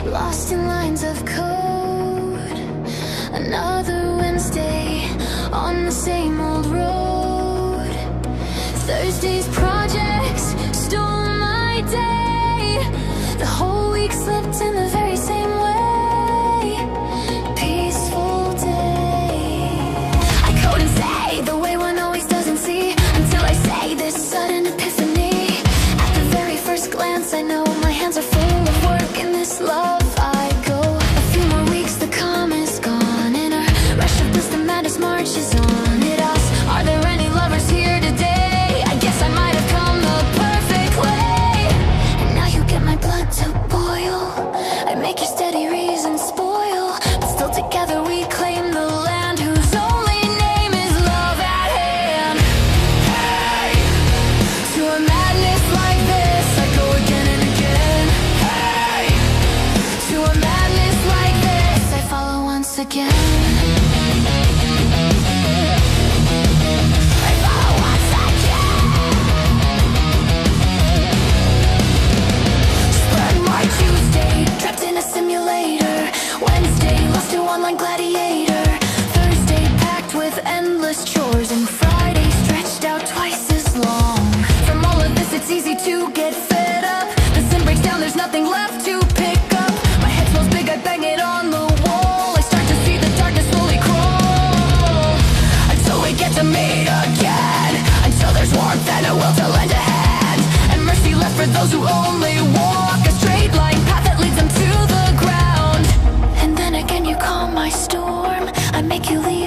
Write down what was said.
Lost in lines of code. Another Wednesday on the same old road. Thursday's projects stole my day. The whole week slipped in the very same way. Peaceful day. I code and say the way one always doesn't see, until I say this sudden epiphany. At the very first glance I know my hands are full of work in this love. Marches on it us. Are there any lovers here today? I guess I might have come the perfect way. And now you get my blood to boil. I make your steady reason spoil. But still together we claim the land whose only name is love at hand. Hey, to a madness like this I go again and again. Hey, to a madness like this I follow once again. Online gladiator. Thursday packed with endless chores, and Friday stretched out twice as long. From all of this it's easy to get fed up. The sim breaks down, there's nothing left to pick up. My head smells big, I bang it on the wall. I start to see the darkness slowly crawl, until we get to meet again, until there's warmth and a will to lend a hand, and mercy left for those who only walk a straight line path that leads them to the ground. And then again you calm my storm, I make you leave.